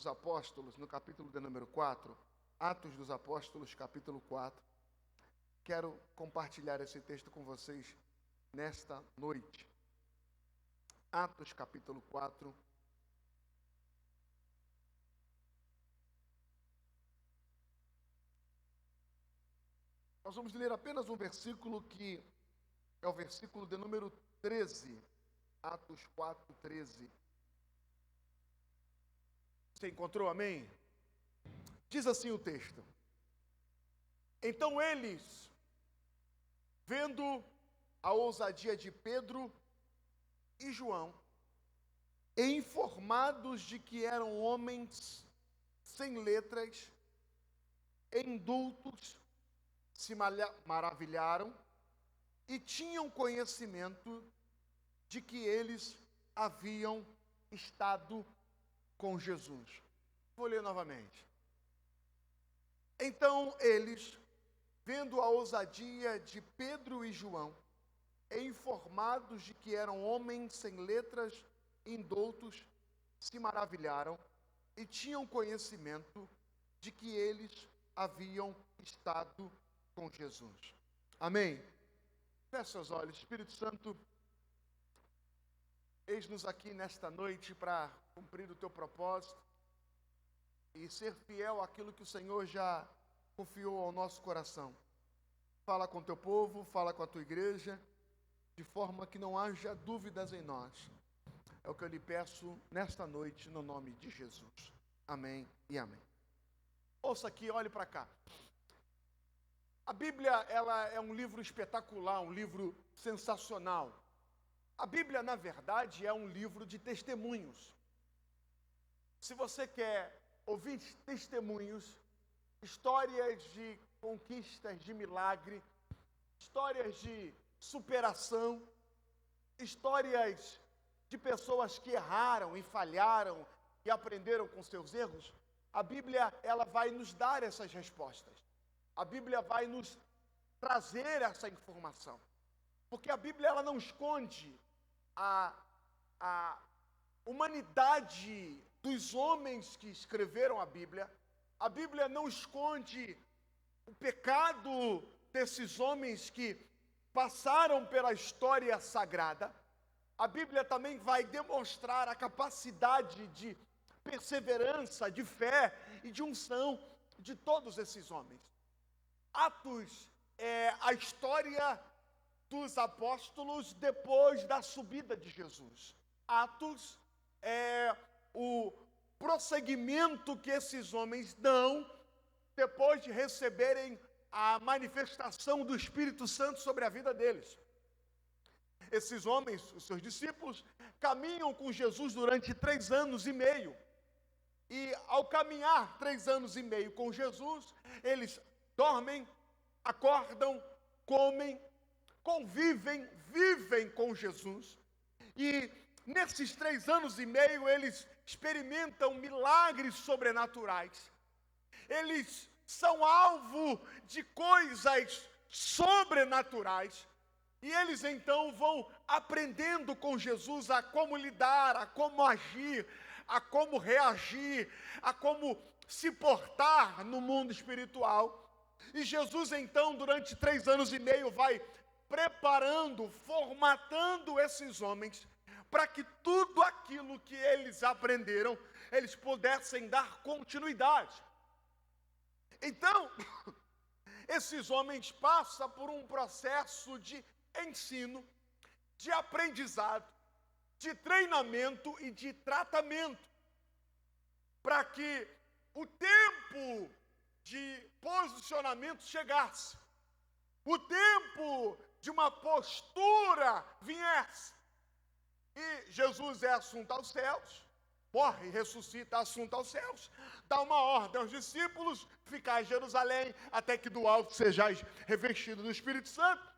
dos Apóstolos, no capítulo de número 4, Atos dos Apóstolos, capítulo 4. Quero compartilhar esse texto com vocês nesta noite. Atos, capítulo 4. Nós vamos ler apenas um versículo que é o versículo de número 13. Atos 4, 13. Você encontrou, amém? Diz assim o texto: Então eles, vendo a ousadia de Pedro e João, e informados de que eram homens sem letras, indultos, se maravilharam e tinham conhecimento de que eles haviam estado com Jesus. Vou ler novamente. Então eles, vendo a ousadia de Pedro e João, e informados de que eram homens sem letras, indoutos, se maravilharam e tinham conhecimento de que eles haviam estado com Jesus. Amém? Feche seus olhos. Espírito Santo, eis-nos aqui nesta noite para cumprir o teu propósito e ser fiel àquilo que o Senhor já confiou ao nosso coração. Fala com o teu povo, fala com a tua igreja, de forma que não haja dúvidas em nós. É o que eu lhe peço nesta noite, no nome de Jesus. Amém e amém. Ouça aqui, olhe para cá. A Bíblia, ela é um livro espetacular, um livro sensacional. A Bíblia, na verdade, é um livro de testemunhos. Se você quer ouvir testemunhos, histórias de conquistas, de milagre, histórias de superação, histórias de pessoas que erraram e falharam e aprenderam com seus erros, a Bíblia, ela vai nos dar essas respostas. A Bíblia vai nos trazer essa informação. Porque a Bíblia, ela não esconde a humanidade dos homens que escreveram a Bíblia. A Bíblia não esconde o pecado desses homens que passaram pela história sagrada. A Bíblia também vai demonstrar a capacidade de perseverança, de fé e de unção de todos esses homens. Atos é a história dos apóstolos depois da subida de Jesus. Atos é o prosseguimento que esses homens dão depois de receberem a manifestação do Espírito Santo sobre a vida deles. Esses homens, os seus discípulos, caminham com Jesus durante 3 anos e meio. E ao caminhar 3 anos e meio com Jesus, eles dormem, acordam, comem, convivem, vivem com Jesus. E nesses 3 anos e meio, eles experimentam milagres sobrenaturais. Eles são alvo de coisas sobrenaturais. E eles então vão aprendendo com Jesus a como lidar, a como agir, a como reagir, a como se portar no mundo espiritual. E Jesus então, durante 3 anos e meio, vai preparando, formatando esses homens para que tudo aquilo que eles aprenderam, eles pudessem dar continuidade. Então, esses homens passam por um processo de ensino, de aprendizado, de treinamento e de tratamento, para que o tempo de posicionamento chegasse, o tempo de uma postura viesse. E Jesus é assunto aos céus, morre, ressuscita, assunto aos céus, dá uma ordem aos discípulos, ficar em Jerusalém, até que do alto sejais revestidos do Espírito Santo.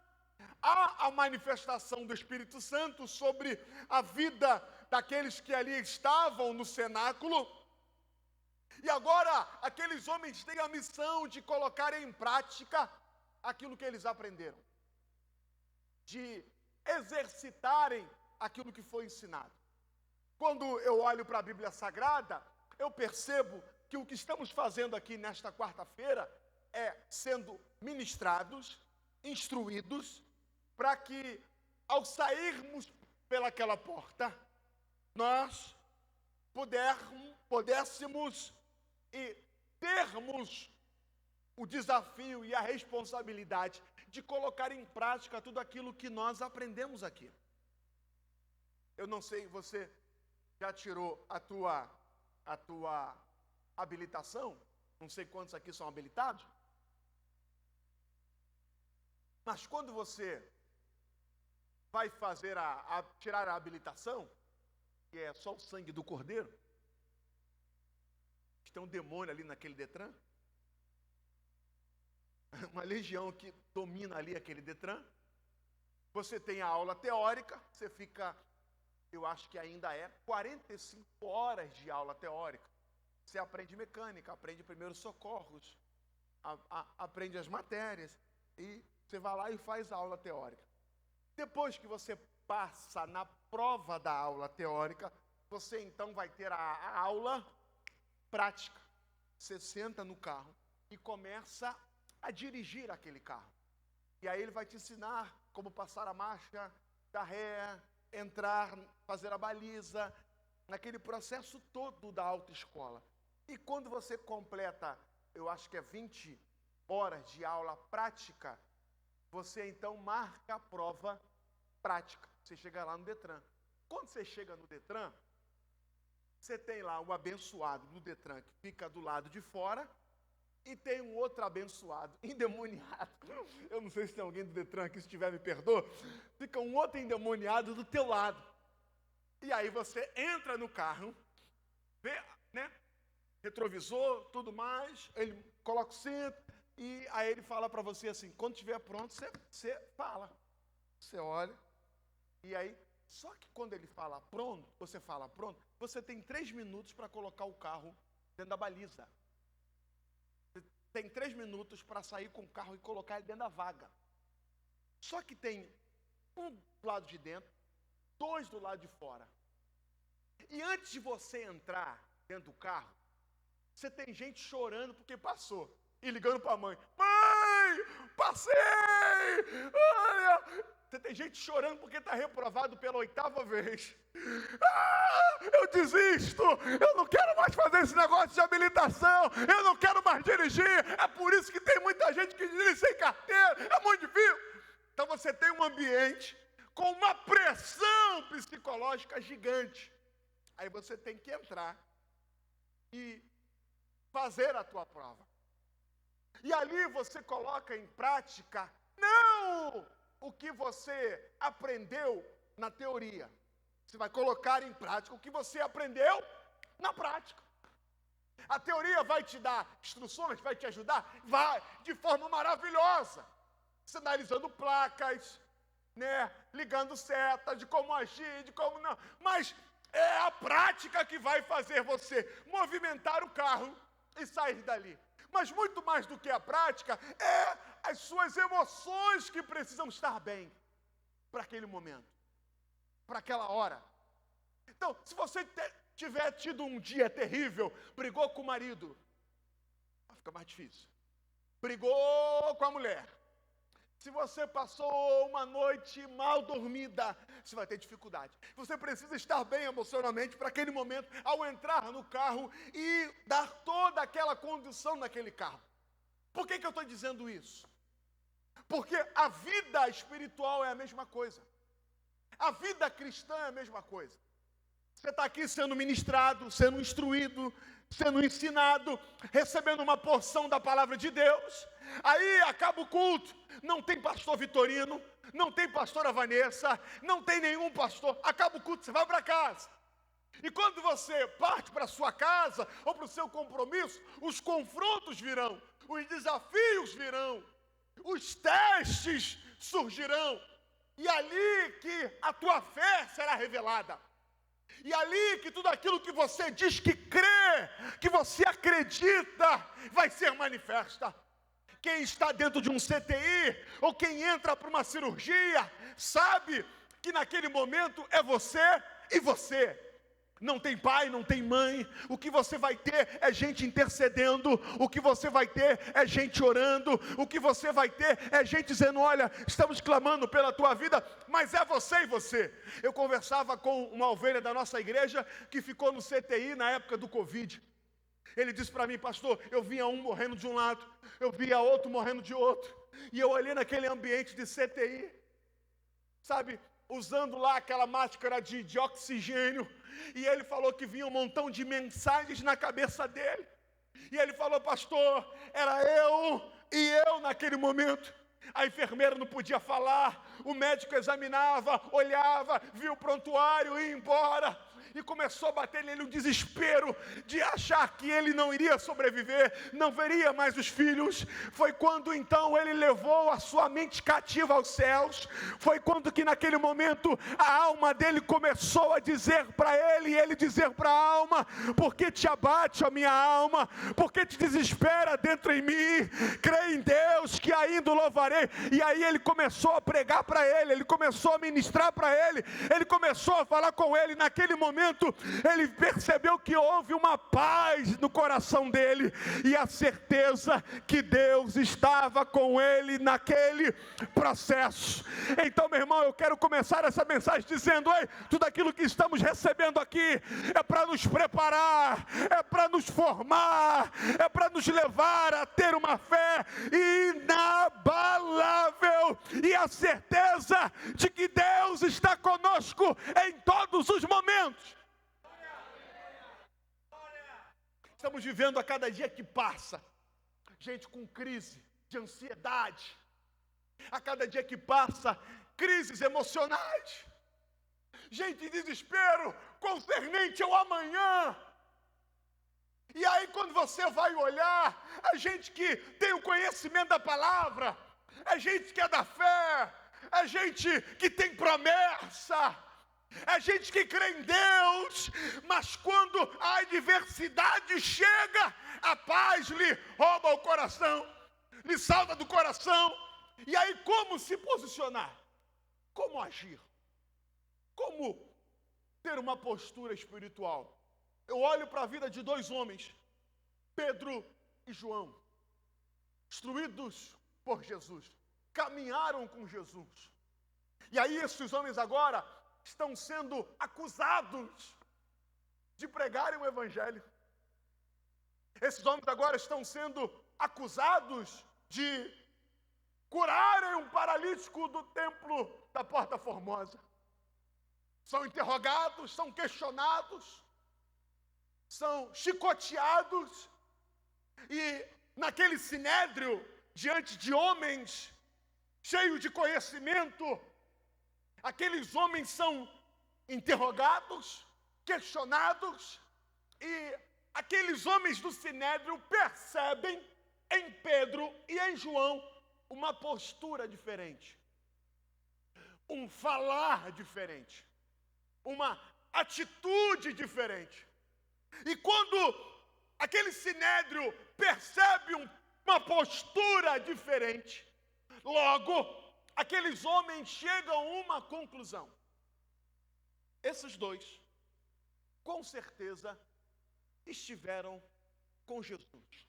Há a manifestação do Espírito Santo sobre a vida daqueles que ali estavam no cenáculo. E agora, aqueles homens têm a missão de colocar em prática aquilo que eles aprenderam, de exercitarem aquilo que foi ensinado. Quando eu olho para a Bíblia Sagrada, eu percebo que o que estamos fazendo aqui nesta quarta-feira é sendo ministrados, instruídos, para que ao sairmos pelaquela porta, nós pudéssemos e termos o desafio e a responsabilidade de colocar em prática tudo aquilo que nós aprendemos aqui. Eu não sei, você já tirou a tua habilitação? Não sei quantos aqui são habilitados. Mas quando você vai fazer tirar a habilitação, que é só o sangue do Cordeiro, tem um demônio ali naquele Detran, uma legião que domina ali aquele Detran. Você tem a aula teórica, você fica, eu acho que ainda 45 horas de aula teórica. Você aprende mecânica, aprende primeiros socorros, aprende as matérias, e você vai lá e faz a aula teórica. Depois que você passa na prova da aula teórica, você então vai ter a aula prática. Você senta no carro e começa a dirigir aquele carro. E aí ele vai te ensinar como passar a marcha, dar ré, entrar, fazer a baliza, naquele processo todo da autoescola. E quando você completa, eu acho que 20 horas de aula prática, você então marca a prova prática. Você chega lá no Detran. Quando você chega no Detran, você tem lá um abençoado do Detran que fica do lado de fora, e tem um outro abençoado, endemoniado. Eu não sei se tem alguém do Detran aqui, se tiver, me perdoa. Fica um outro endemoniado do teu lado. E aí você entra no carro, vê, né? Retrovisor, tudo mais, ele coloca o cinto, e aí ele fala para você assim, quando estiver pronto, você fala. Você olha, e aí, só que quando ele fala pronto, você tem 3 minutos para colocar o carro dentro da baliza. Você tem 3 minutos para sair com o carro e colocar ele dentro da vaga. Só que tem um do lado de dentro, 2 do lado de fora. E antes de você entrar dentro do carro, você tem gente chorando porque passou. E ligando para a mãe. Mãe, passei! Olha! Você tem gente chorando porque está reprovado pela 8ª vez. Eu desisto! Eu não quero mais fazer esse negócio de habilitação! Eu não quero mais dirigir! É por isso que tem muita gente que dirige sem carteira! É muito difícil! Então você tem um ambiente com uma pressão psicológica gigante. Aí você tem que entrar e fazer a tua prova. E ali você coloca em prática, não o que você aprendeu na teoria. Você vai colocar em prática o que você aprendeu na prática. A teoria vai te dar instruções, vai te ajudar, vai, de forma maravilhosa. Sinalizando placas, né, ligando setas, de como agir, de como não. Mas é a prática que vai fazer você movimentar o carro e sair dali. Mas muito mais do que a prática, é as suas emoções que precisam estar bem para aquele momento, para aquela hora. Então, se você tiver tido um dia terrível, brigou com o marido, fica mais difícil. Brigou com a mulher. Se você passou uma noite mal dormida, você vai ter dificuldade. Você precisa estar bem emocionalmente para aquele momento, ao entrar no carro e dar toda aquela condução naquele carro. Por que eu estou dizendo isso? Porque a vida espiritual é a mesma coisa. A vida cristã é a mesma coisa. Você está aqui sendo ministrado, sendo instruído, sendo ensinado, recebendo uma porção da palavra de Deus. Aí acaba o culto, não tem pastor Vitorino, não tem pastora Vanessa, não tem nenhum pastor. Acaba o culto, você vai para casa. E quando você parte para a sua casa ou para o seu compromisso, os confrontos virão, os desafios virão, os testes surgirão. E ali que a tua fé será revelada. E ali que tudo aquilo que você diz que crê, que você acredita, vai ser manifesta. Quem está dentro de um CTI, ou quem entra para uma cirurgia, sabe que naquele momento é você e você. não tem pai, não tem mãe. O que você vai ter é gente intercedendo. O que você vai ter é gente orando. O que você vai ter é gente dizendo: olha, estamos clamando pela tua vida, mas é você e você. Eu conversava com uma ovelha da nossa igreja que ficou no CTI na época do Covid. Ele disse para mim: pastor, eu via um morrendo de um lado, eu via outro morrendo de outro, e eu olhei naquele ambiente de CTI, sabe, usando lá aquela máscara de oxigênio, e ele falou que vinha um montão de mensagens na cabeça dele, e ele falou: pastor, era eu naquele momento. A enfermeira não podia falar, o médico examinava, olhava, viu o prontuário e ia embora. E começou a bater nele um desespero de achar que ele não iria sobreviver, não veria mais os filhos. Foi quando então ele levou a sua mente cativa aos céus. Foi quando que naquele momento a alma dele começou a dizer para ele, e ele dizer para a alma: por que te abate a minha alma? Por que te desespera dentro em mim? Crê em Deus que ainda o louvarei. E aí ele começou a pregar para ele, ele começou a ministrar para ele, ele começou a falar com ele. Naquele momento ele percebeu que houve uma paz no coração dele e a certeza que Deus estava com ele naquele processo. Então, meu irmão, eu quero começar essa mensagem dizendo: ei, tudo aquilo que estamos recebendo aqui é para nos preparar, é para nos formar, é para nos levar a ter uma fé inabalável e a certeza de que Deus está conosco em todos os momentos. Estamos vivendo a cada dia que passa gente com crise de ansiedade, a cada dia que passa crises emocionais, gente em desespero concernente ao amanhã. E aí, quando você vai olhar, a gente que tem o conhecimento da palavra, a gente que é da fé, a gente que tem promessa, a gente que crê em Deus, mas quando a adversidade chega, a paz lhe rouba o coração, lhe salta do coração. E aí, como se posicionar? Como agir? Como ter uma postura espiritual? Eu olho para a vida de dois homens, Pedro e João, instruídos por Jesus, caminharam com Jesus. E aí esses homens agora estão sendo acusados de pregarem o evangelho. Esses homens agora estão sendo acusados de curarem um paralítico do templo da Porta Formosa. São interrogados, são questionados, são chicoteados, e naquele sinédrio, diante de homens cheios de conhecimento, aqueles homens são interrogados, questionados, e aqueles homens do sinédrio percebem em Pedro e em João uma postura diferente, um falar diferente, uma atitude diferente. E quando aquele sinédrio percebe uma postura diferente, logo aqueles homens chegam a uma conclusão: esses dois, com certeza, estiveram com Jesus.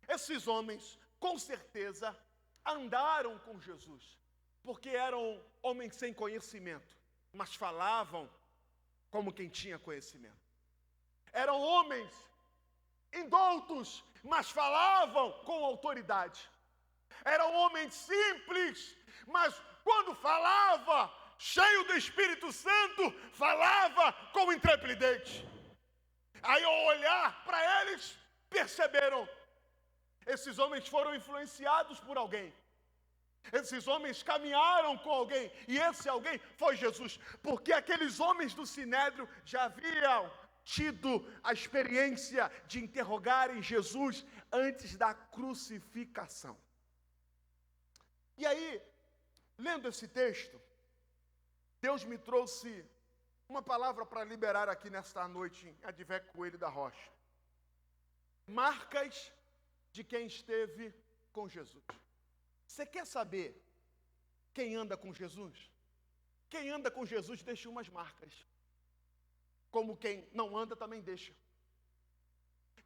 Esses homens, com certeza, andaram com Jesus, porque eram homens sem conhecimento, mas falavam como quem tinha conhecimento. Eram homens indoutos, mas falavam com autoridade. Eram homens simples, mas quando falava, cheio do Espírito Santo, falava com intrepidez. Aí, ao olhar para eles, perceberam: esses homens foram influenciados por alguém. Esses homens caminharam com alguém, e esse alguém foi Jesus, porque aqueles homens do sinédrio já haviam tido a experiência de interrogarem Jesus antes da crucificação. E aí, lendo esse texto, Deus me trouxe uma palavra para liberar aqui nesta noite em Advec Coelho da Rocha. Marcas de quem esteve com Jesus. Você quer saber quem anda com Jesus? Quem anda com Jesus deixa umas marcas. como quem não anda também deixa.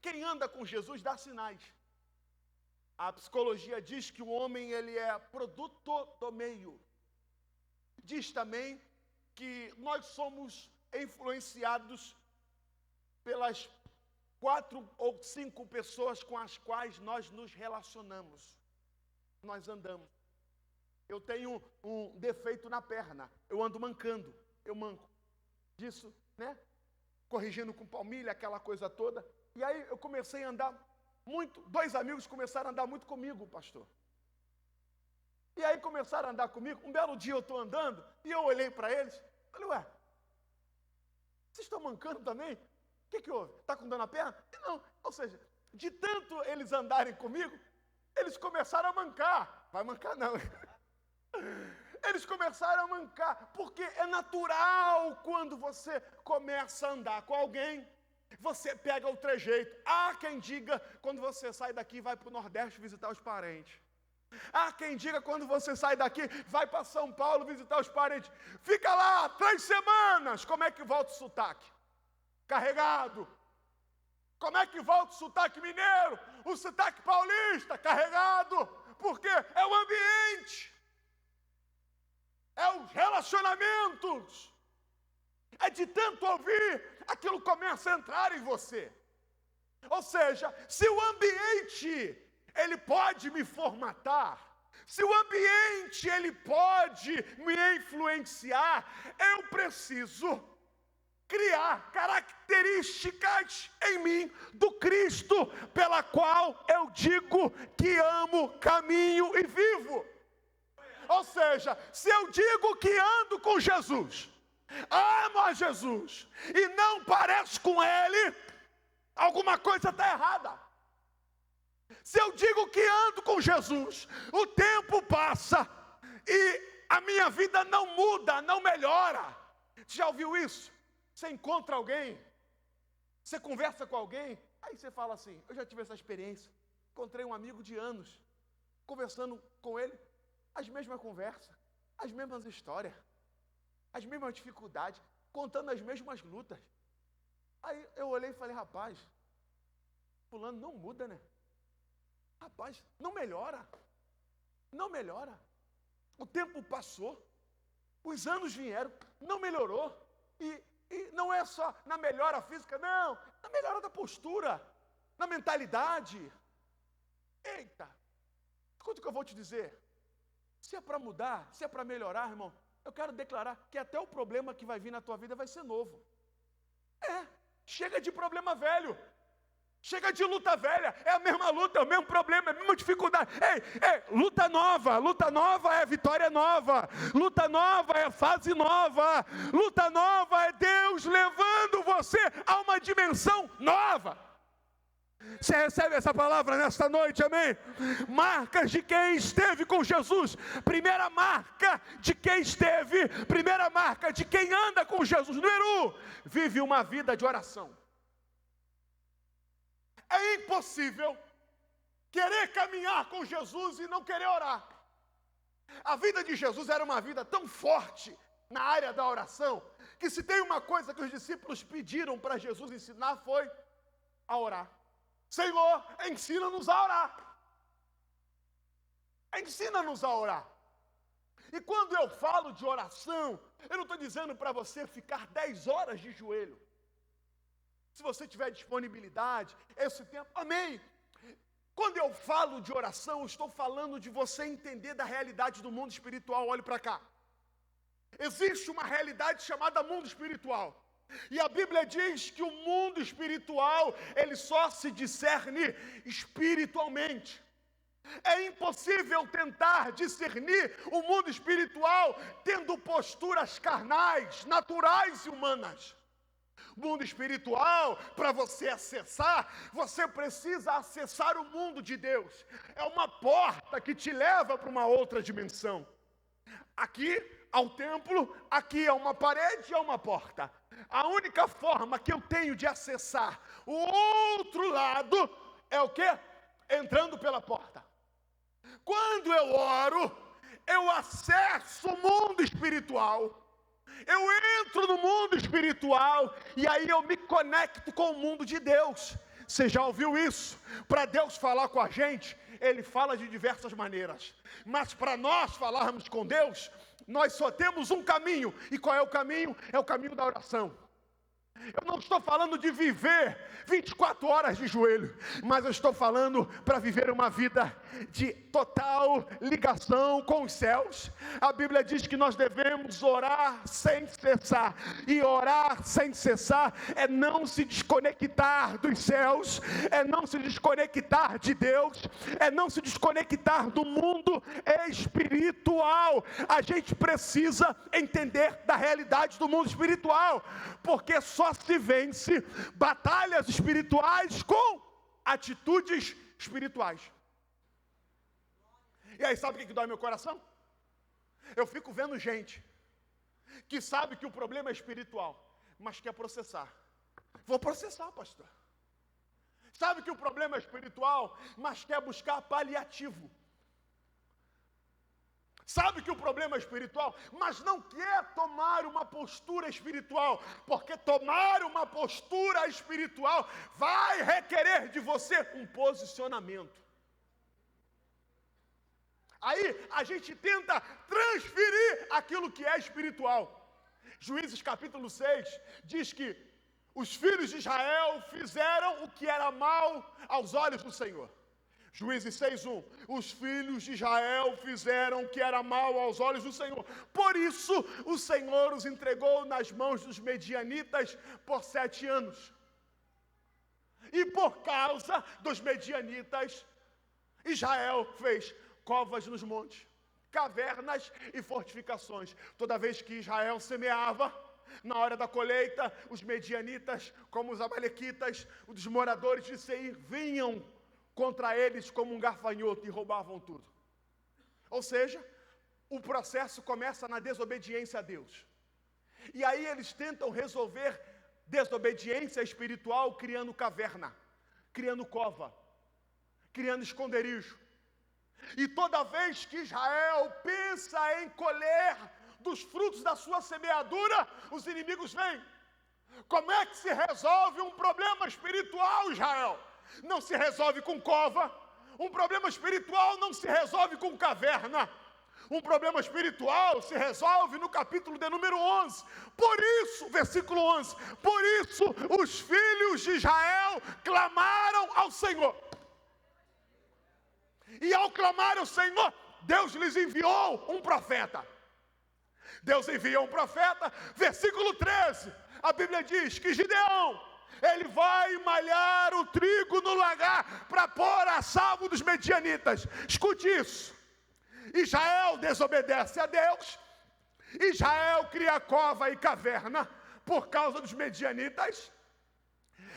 Quem anda com Jesus dá sinais. A psicologia diz que o homem ele é produto do meio. Diz também que nós somos influenciados pelas 4 ou 5 pessoas com as quais nós nos relacionamos. Nós andamos. Eu tenho um defeito na perna. Eu ando mancando. Eu manco. Disso, né? Corrigindo com palmilha, aquela coisa toda. E aí eu comecei a andar muito. 2 amigos começaram a andar muito comigo, pastor. E aí começaram a andar comigo. Um belo dia eu estou andando e eu olhei para eles. Falei, ué, vocês estão mancando também? O que houve? Está com dor na perna? Não. Ou seja, de tanto eles andarem comigo, eles começaram a mancar. Vai mancar não. Eles começaram a mancar, porque é natural quando você começa a andar com alguém, você pega o trejeito. Há quem diga quando você sai daqui e vai para o Nordeste visitar os parentes. Há quem diga quando você sai daqui, vai para São Paulo visitar os parentes. Fica lá 3 semanas, como é que volta o sotaque? Carregado. Como é que volta o sotaque mineiro? O sotaque paulista, carregado. Porque é o ambiente. É os relacionamentos. É de tanto ouvir, aquilo começa a entrar em você. Ou seja, se o ambiente, ele pode me formatar, se o ambiente, ele pode me influenciar, eu preciso criar características em mim do Cristo, pela qual eu digo que amo, caminho e vivo. Ou seja, se eu digo que ando com Jesus, amo a Jesus e não pareço com Ele, alguma coisa está errada. Se eu digo que ando com Jesus, o tempo passa e a minha vida não muda, não melhora. Você já ouviu isso? Você encontra alguém, você conversa com alguém, aí você fala assim, eu já tive essa experiência, encontrei um amigo de anos, conversando com ele, as mesmas conversas, as mesmas histórias, as mesmas dificuldades, contando as mesmas lutas. Aí eu olhei e falei, rapaz, fulano não muda, né? Rapaz, não melhora. Não melhora. O tempo passou, os anos vieram, não melhorou. E não é só na melhora física, não. Na melhora da postura, na mentalidade. Eita, escuta o que eu vou te dizer. Se é para mudar, se é para melhorar, irmão, eu quero declarar que até o problema que vai vir na tua vida vai ser novo. Chega de problema velho. Chega de luta velha, é a mesma luta, é o mesmo problema, é a mesma dificuldade. Luta nova é vitória nova, luta nova é fase nova, luta nova é Deus levando você a uma dimensão nova. Você recebe essa palavra nesta noite, amém? Marcas de quem esteve com Jesus. Primeira marca de quem esteve, primeira marca de quem anda com Jesus. Número 1, vive uma vida de oração. É impossível querer caminhar com Jesus e não querer orar. A vida de Jesus era uma vida tão forte na área da oração, que se tem uma coisa que os discípulos pediram para Jesus ensinar foi a orar. Senhor, ensina-nos a orar. Ensina-nos a orar. E quando eu falo de oração, eu não estou dizendo para você ficar 10 horas de joelho. Se você tiver disponibilidade, esse tempo, amém. Quando eu falo de oração, eu estou falando de você entender da realidade do mundo espiritual. Olhe para cá. Existe uma realidade chamada mundo espiritual. E a Bíblia diz que o mundo espiritual, ele só se discerne espiritualmente. É impossível tentar discernir o mundo espiritual tendo posturas carnais, naturais e humanas. Mundo espiritual, para você acessar, você precisa acessar o mundo de Deus. É uma porta que te leva para uma outra dimensão. Aqui há um templo, aqui há uma parede e há uma porta. A única forma que eu tenho de acessar o outro lado é o quê? Entrando pela porta. Quando eu oro, eu acesso o mundo espiritual. Eu entro no mundo espiritual e aí eu me conecto com o mundo de Deus. Você já ouviu isso? Para Deus falar com a gente, Ele fala de diversas maneiras. Mas para nós falarmos com Deus, nós só temos um caminho. E qual é o caminho? É o caminho da oração. Eu não estou falando de viver 24 horas de joelho, mas eu estou falando para viver uma vida de total ligação com os céus. A Bíblia diz que nós devemos orar sem cessar, e orar sem cessar é não se desconectar dos céus, é não se desconectar de Deus, é não se desconectar do mundo espiritual. A gente precisa entender da realidade do mundo espiritual, porque só se vence batalhas espirituais com atitudes espirituais. E aí, sabe o que dói meu coração? Eu fico vendo gente que sabe que o problema é espiritual, mas quer processar. Vou processar, pastor. Sabe que o problema é espiritual, mas quer buscar paliativo. Sabe que o problema é espiritual, mas não quer tomar uma postura espiritual, porque tomar uma postura espiritual vai requerer de você um posicionamento. Aí a gente tenta transferir aquilo que é espiritual. Juízes capítulo 6 diz que os filhos de Israel fizeram o que era mal aos olhos do Senhor. Juízes 6:1, os filhos de Israel fizeram o que era mal aos olhos do Senhor. Por isso, o Senhor os entregou nas mãos dos medianitas por 7 anos. E por causa dos medianitas, Israel fez covas nos montes, cavernas e fortificações. Toda vez que Israel semeava, na hora da colheita, os medianitas, como os amalequitas, os moradores de Seir, vinham contra eles como um gafanhoto e roubavam tudo. Ou seja, o processo começa na desobediência a Deus. E aí eles tentam resolver desobediência espiritual criando caverna, criando cova, criando esconderijo. E toda vez que Israel pensa em colher dos frutos da sua semeadura, os inimigos vêm. Como é que se resolve um problema espiritual, Israel? Não se resolve com cova. Um problema espiritual não se resolve com caverna. Um problema espiritual se resolve no capítulo de número 11. Por isso, versículo 11, por isso os filhos de Israel clamaram ao Senhor. E ao clamar ao Senhor, Deus lhes enviou um profeta. Deus enviou um profeta, versículo 13, a Bíblia diz que Gideão, ele vai malhar o trigo no lagar para pôr a salvo dos medianitas. Escute isso. Israel desobedece a Deus. Israel cria cova e caverna por causa dos medianitas.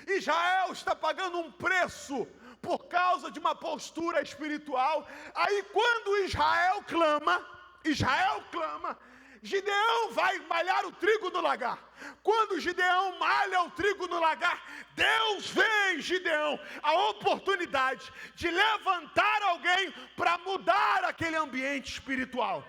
Israel está pagando um preço por causa de uma postura espiritual. Aí quando Israel clama, Gideão vai malhar o trigo no lagar. Quando Gideão malha o trigo no lagar, Deus vê em Gideão a oportunidade de levantar alguém para mudar aquele ambiente espiritual.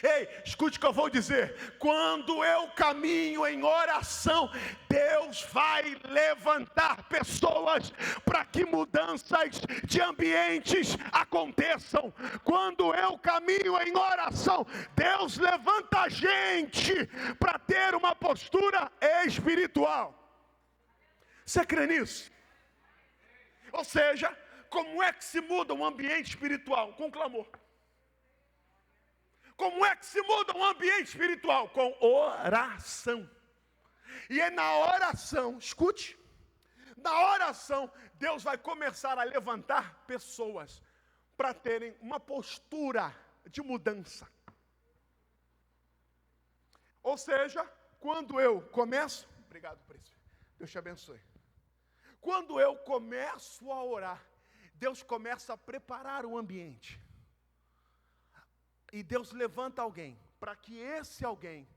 Ei, escute o que eu vou dizer. Quando eu caminho em oração, Deus vai levantar pessoas para que mudanças de ambientes aconteçam. Quando eu caminho em oração, Deus levanta gente para ter uma postura espiritual. Você crê nisso? Ou seja, como é que se muda um ambiente espiritual? Com clamor. Como é que se muda um ambiente espiritual? Com oração. E é na oração, escute, na oração, Deus vai começar a levantar pessoas para terem uma postura de mudança. Ou seja, quando eu começo, obrigado, príncipe, Deus te abençoe. Quando eu começo a orar, Deus começa a preparar o ambiente. E Deus levanta alguém, para que esse alguém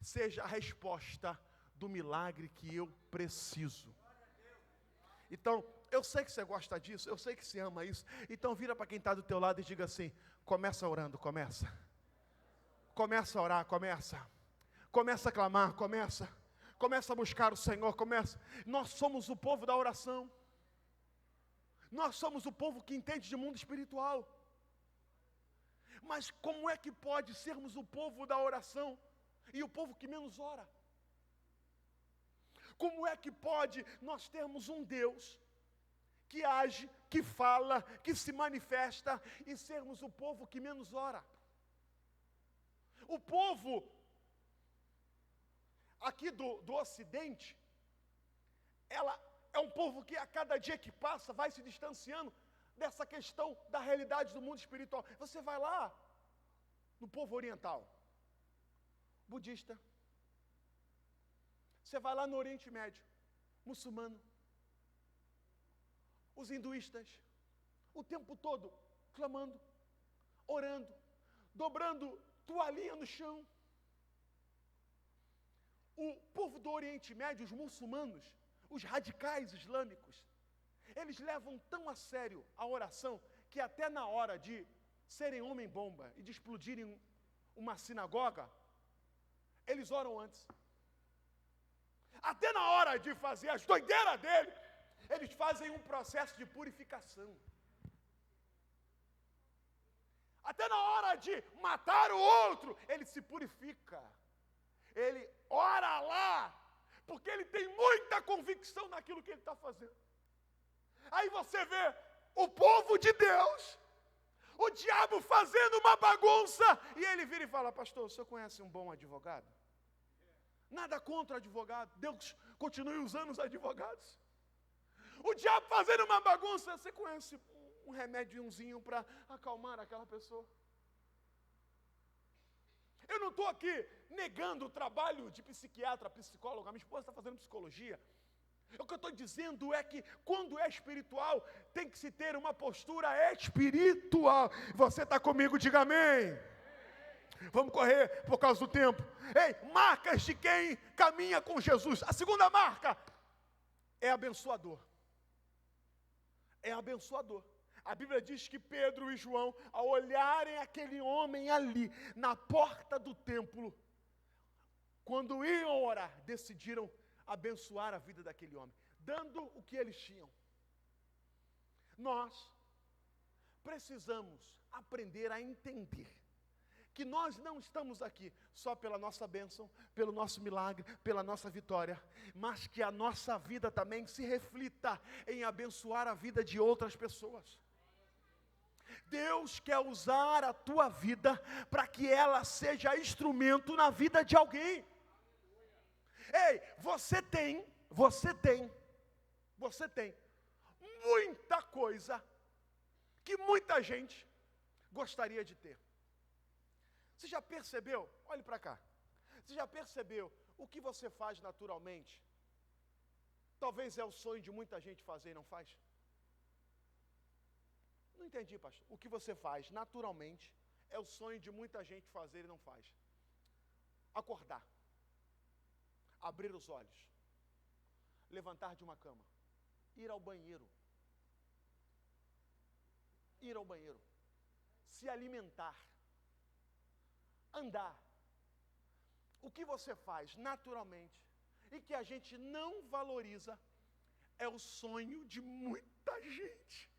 seja a resposta do milagre que eu preciso. Então, eu sei que você gosta disso, eu sei que você ama isso. Então vira para quem está do teu lado e diga assim: começa orando, começa. Começa a orar, começa. Começa a clamar, começa a buscar o Senhor, Nós somos o povo da oração. Nós somos o povo que entende de mundo espiritual. Mas como é que pode sermos o povo da oração e o povo que menos ora? Como é que pode nós termos um Deus que age, que fala, que se manifesta e sermos o povo que menos ora? O povo aqui do Ocidente, ela é um povo que a cada dia que passa vai se distanciando dessa questão da realidade do mundo espiritual. Você vai lá no povo oriental, budista. Você vai lá no Oriente Médio, muçulmano. Os hinduístas, o tempo todo clamando, orando, dobrando toalhinha no chão. O povo do Oriente Médio, os muçulmanos, os radicais islâmicos, eles levam tão a sério a oração que até na hora de serem homem-bomba e de explodirem uma sinagoga, eles oram antes. Até na hora de fazer as doideiras dele, eles fazem um processo de purificação. Até na hora de matar o outro, ele se purifica. Ele ora lá, porque ele tem muita convicção naquilo que ele está fazendo. Aí você vê o povo de Deus, o diabo fazendo uma bagunça, e ele vira e fala: pastor, o senhor conhece um bom advogado? Nada contra o advogado, Deus continue usando os advogados. O diabo fazendo uma bagunça, você conhece um remédiozinho para acalmar aquela pessoa? Eu não estou aqui negando o trabalho de psiquiatra, psicólogo. A minha esposa está fazendo psicologia. O que eu estou dizendo é que quando é espiritual, tem que se ter uma postura espiritual. Você está comigo? Diga amém. Vamos correr por causa do tempo. Ei, marcas de quem caminha com Jesus. A segunda marca é abençoador. É abençoador. A Bíblia diz que Pedro e João, ao olharem aquele homem ali, na porta do templo, quando iam orar, decidiram abençoar a vida daquele homem, dando o que eles tinham. Nós precisamos aprender a entender que nós não estamos aqui só pela nossa bênção, pelo nosso milagre, pela nossa vitória, mas que a nossa vida também se reflita em abençoar a vida de outras pessoas. Deus quer usar a tua vida para que ela seja instrumento na vida de alguém. Ei, você tem muita coisa que muita gente gostaria de ter. Você já percebeu? Olhe para cá. Você já percebeu o que você faz naturalmente? Talvez é o sonho de muita gente fazer e não faz. Não entendi, pastor. O que você faz naturalmente é o sonho de muita gente fazer e não faz. Acordar. Abrir os olhos. Levantar de uma cama. Ir ao banheiro. Ir ao banheiro. Se alimentar. Andar. O que você faz naturalmente e que a gente não valoriza é o sonho de muita gente.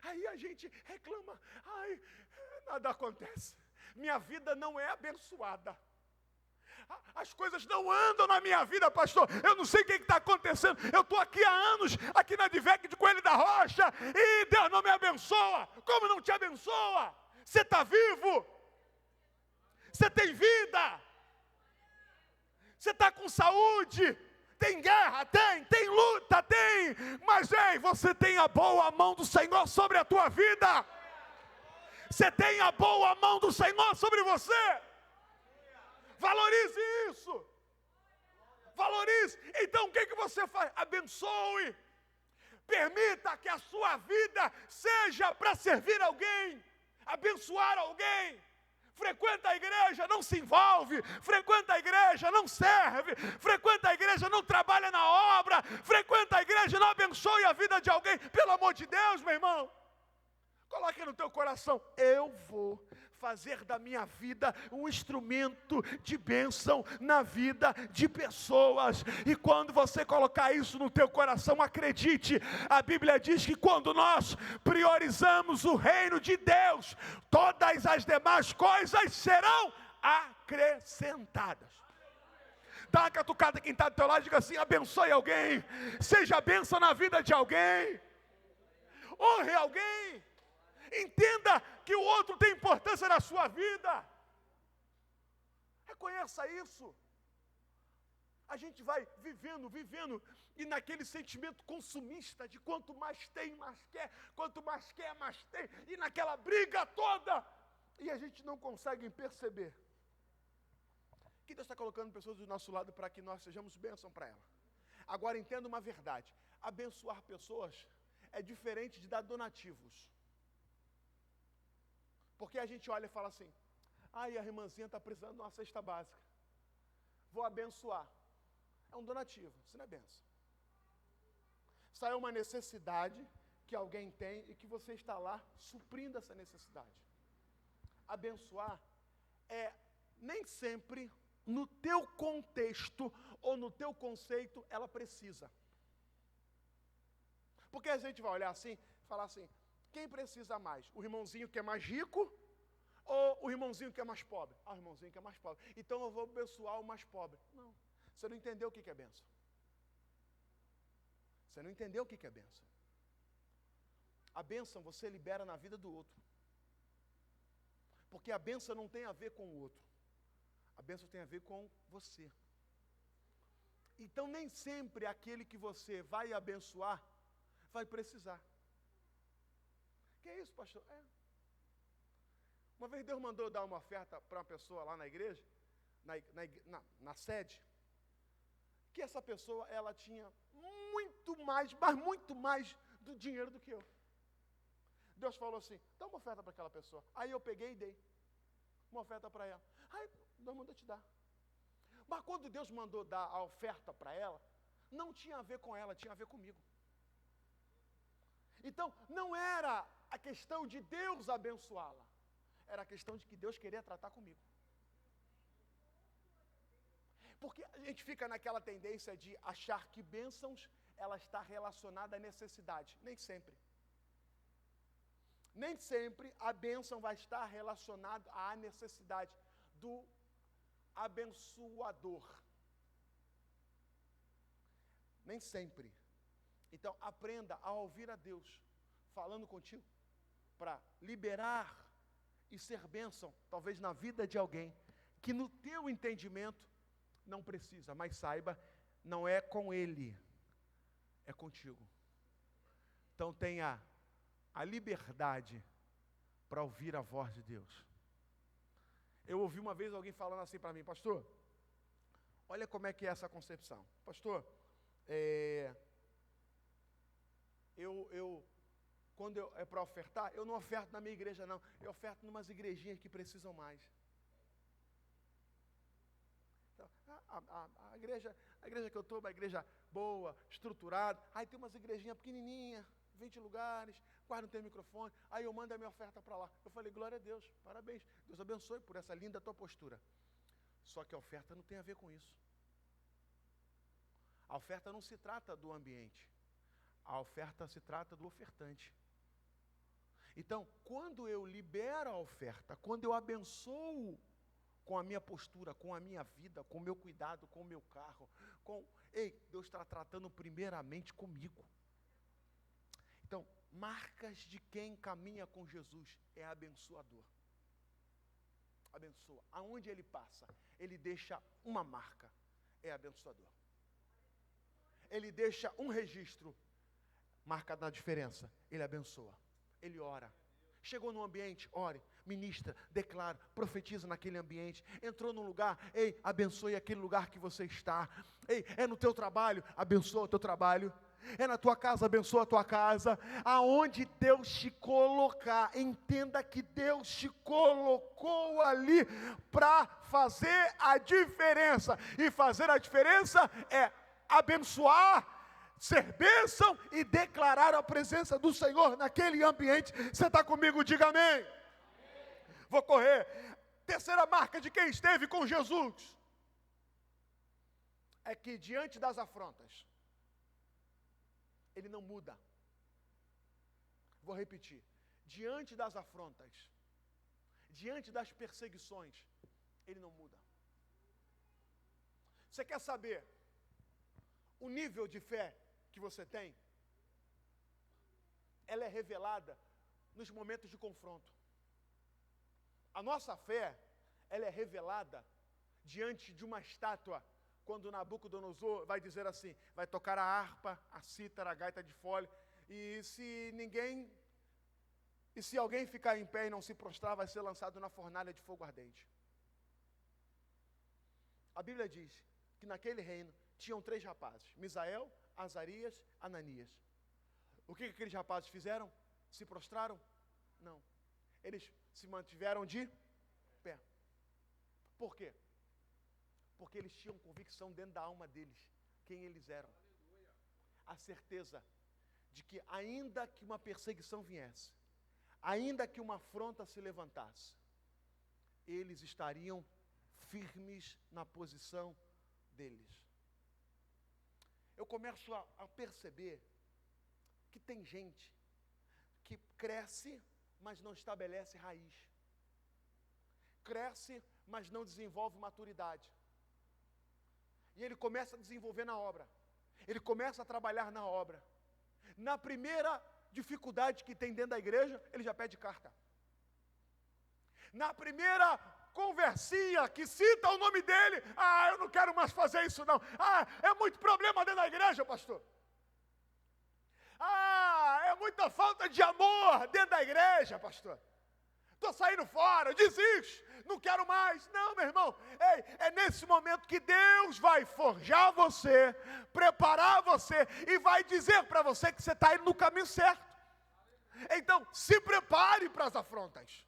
Aí a gente reclama: ai, nada acontece, minha vida não é abençoada, as coisas não andam na minha vida, pastor, eu não sei o que está acontecendo, eu estou aqui há anos, aqui na Advec de Coelho da Rocha, e Deus não me abençoa. Como não te abençoa? Você está vivo, você tem vida, você está com saúde. Tem guerra? Tem luta? Tem. Mas, ei, você tem a boa mão do Senhor sobre a tua vida. Você tem a boa mão do Senhor sobre você. Valorize isso. Valorize. Então, o que você faz? Abençoe. Permita que a sua vida seja para servir alguém, abençoar alguém. Frequenta a igreja, não se envolve. Frequenta a igreja, não serve. Frequenta a igreja, não trabalha na obra. Frequenta a igreja, não abençoe a vida de alguém. Pelo amor de Deus, meu irmão. Coloque no teu coração: eu vou fazer da minha vida um instrumento de bênção na vida de pessoas. E quando você colocar isso no teu coração, acredite, a Bíblia diz que quando nós priorizamos o reino de Deus, todas as demais coisas serão acrescentadas. Dá uma catucada quem está do teu lado e diga assim: abençoe alguém, seja bênção na vida de alguém, honre alguém, entenda que o outro tem importância na sua vida, reconheça isso. A gente vai vivendo, e naquele sentimento consumista de quanto mais tem, mais quer, quanto mais quer, mais tem, e naquela briga toda, e a gente não consegue perceber que Deus está colocando pessoas do nosso lado para que nós sejamos bênção para ela. Agora entenda uma verdade: abençoar pessoas é diferente de dar donativos. Porque a gente olha e fala assim: ai, a irmãzinha está precisando de uma cesta básica, vou abençoar. É um donativo, isso não é bênção. Isso é uma necessidade que alguém tem e que você está lá suprindo essa necessidade. Abençoar é nem sempre no teu contexto ou no teu conceito ela precisa. Porque a gente vai olhar assim, falar assim: quem precisa mais? O irmãozinho que é mais rico ou o irmãozinho que é mais pobre? Ah, o irmãozinho que é mais pobre. Então eu vou abençoar o mais pobre. Não, você não entendeu o que é bênção. Você não entendeu o que é bênção. A bênção você libera na vida do outro. Porque a bênção não tem a ver com o outro. A bênção tem a ver com você. Então nem sempre aquele que você vai abençoar vai precisar. Que é isso, pastor? Uma vez Deus mandou dar uma oferta para uma pessoa lá na igreja, na sede, que essa pessoa, ela tinha muito mais, mas muito mais do dinheiro do que eu. Deus falou assim: dá uma oferta para aquela pessoa. Aí eu peguei e dei uma oferta para ela. Aí Deus mandou te dar. Mas quando Deus mandou dar a oferta para ela, não tinha a ver com ela, tinha a ver comigo. Então, não era a questão de Deus abençoá-la, era a questão de que Deus queria tratar comigo. Porque a gente fica naquela tendência de achar que bênçãos, ela está relacionada à necessidade. Nem sempre. Nem sempre a bênção vai estar relacionada à necessidade do abençoador. Nem sempre. Então, aprenda a ouvir a Deus falando contigo para liberar e ser bênção, talvez na vida de alguém que no teu entendimento não precisa, mas saiba, não é com ele, é contigo. Então tenha a liberdade para ouvir a voz de Deus. Eu ouvi uma vez alguém falando assim para mim: pastor, olha como é que é essa concepção. Pastor, quando é para ofertar, eu não oferto na minha igreja não, eu oferto em umas igrejinhas que precisam mais. Então, a igreja que eu estou, uma igreja boa, estruturada, aí tem umas igrejinhas pequenininhas, 20 lugares, quase não tem microfone, aí eu mando a minha oferta para lá. Eu falei: glória a Deus, parabéns, Deus abençoe por essa linda tua postura. Só que a oferta não tem a ver com isso. A oferta não se trata do ambiente, a oferta se trata do ofertante. Então, quando eu libero a oferta, quando eu abençoo com a minha postura, com a minha vida, com o meu cuidado, com o meu carro, Deus está tratando primeiramente comigo. Então, marcas de quem caminha com Jesus é abençoador. Abençoa. Aonde ele passa, ele deixa uma marca, é abençoador. Ele deixa um registro, marca na diferença, ele abençoa. Ele ora. Chegou no ambiente, ore, ministra, declara, profetiza naquele ambiente. Entrou num lugar, abençoe aquele lugar que você está. É no teu trabalho, abençoa o teu trabalho. É na tua casa, abençoa a tua casa. Aonde Deus te colocar, entenda que Deus te colocou ali para fazer a diferença. E fazer a diferença é abençoar, ser bênção e declarar a presença do Senhor naquele ambiente. Você está comigo? Diga amém. vou correr. Terceira marca de quem esteve com Jesus é que diante das afrontas, ele não muda. Vou repetir. Diante das afrontas, diante das perseguições, ele não muda. Você quer saber o nível de fé que você tem? Ela é revelada nos momentos de confronto. A nossa fé, ela é revelada diante de uma estátua, quando Nabucodonosor vai dizer assim, vai tocar a harpa, a cítara, a gaita de fole, e se alguém ficar em pé e não se prostrar, vai ser lançado na fornalha de fogo ardente. A Bíblia diz que naquele reino tinham 3 rapazes, Misael, Azarias, Ananias. O que aqueles rapazes fizeram? Se prostraram? Não. Eles se mantiveram de pé. Por quê? Porque eles tinham convicção dentro da alma deles, quem eles eram. A certeza de que ainda que uma perseguição viesse, ainda que uma afronta se levantasse, eles estariam firmes na posição deles. Eu começo a perceber que tem gente que cresce, mas não estabelece raiz. Cresce, mas não desenvolve maturidade. E ele começa a desenvolver na obra. Ele começa a trabalhar na obra. Na primeira dificuldade que tem dentro da igreja, ele já pede carta. Na primeira conversinha que cita o nome dele, eu não quero mais fazer isso não. É muito problema dentro da igreja, pastor. É muita falta de amor dentro da igreja, pastor. Estou saindo fora, desisto, não quero mais. Não, meu irmão, é nesse momento que Deus vai forjar você, preparar você e vai dizer para você que você está indo no caminho certo. Então, se prepare para as afrontas.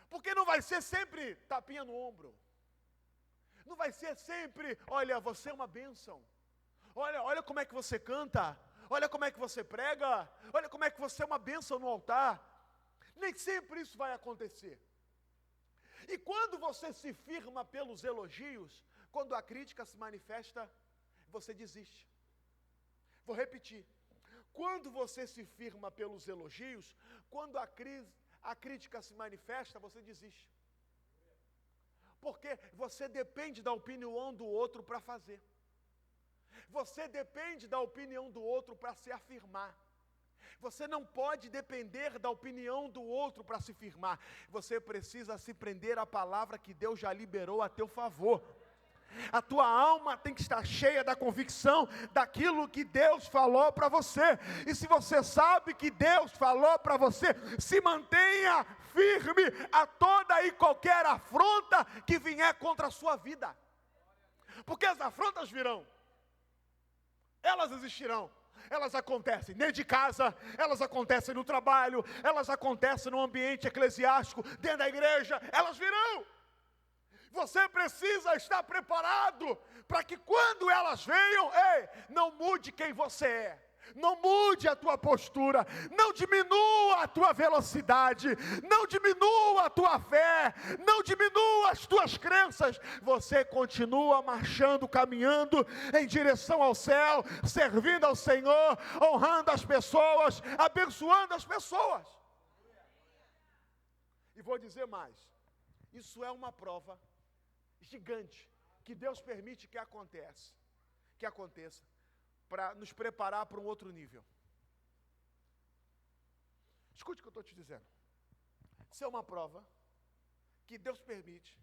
Porque não vai ser sempre tapinha no ombro. Não vai ser sempre, olha, você é uma bênção. Olha como é que você canta. Olha como é que você prega. Olha como é que você é uma bênção no altar. Nem sempre isso vai acontecer. E quando você se firma pelos elogios, quando a crítica se manifesta, você desiste. Vou repetir. Quando você se firma pelos elogios, quando a crítica se manifesta, você desiste. Porque você depende da opinião do outro para fazer. Você depende da opinião do outro para se afirmar. Você não pode depender da opinião do outro para se firmar. Você precisa se prender à palavra que Deus já liberou a teu favor. A tua alma tem que estar cheia da convicção daquilo que Deus falou para você. E se você sabe que Deus falou para você, se mantenha firme a toda e qualquer afronta que vier contra a sua vida. Porque as afrontas virão. Elas existirão. Elas acontecem dentro de casa, elas acontecem no trabalho, elas acontecem no ambiente eclesiástico, dentro da igreja, elas virão. Você precisa estar preparado para que quando elas venham, não mude quem você é. Não mude a tua postura, não diminua a tua velocidade, não diminua a tua fé, não diminua as tuas crenças. Você continua marchando, caminhando em direção ao céu, servindo ao Senhor, honrando as pessoas, abençoando as pessoas. E vou dizer mais, isso é uma prova gigante que Deus permite que aconteça, para nos preparar para um outro nível. Escute o que eu estou te dizendo. Isso é uma prova que Deus permite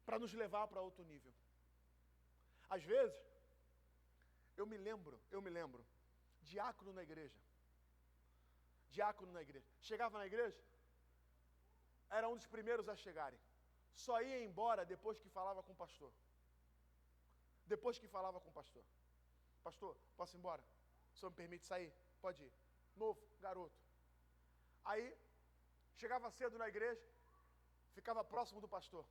para nos levar para outro nível. Às vezes, eu me lembro, diácono na igreja. Chegava na igreja, era um dos primeiros a chegarem. Só ia embora depois que falava com o pastor. Pastor, posso ir embora? O senhor me permite sair? Pode ir. Novo, garoto. Aí, chegava cedo na igreja, ficava próximo do pastor.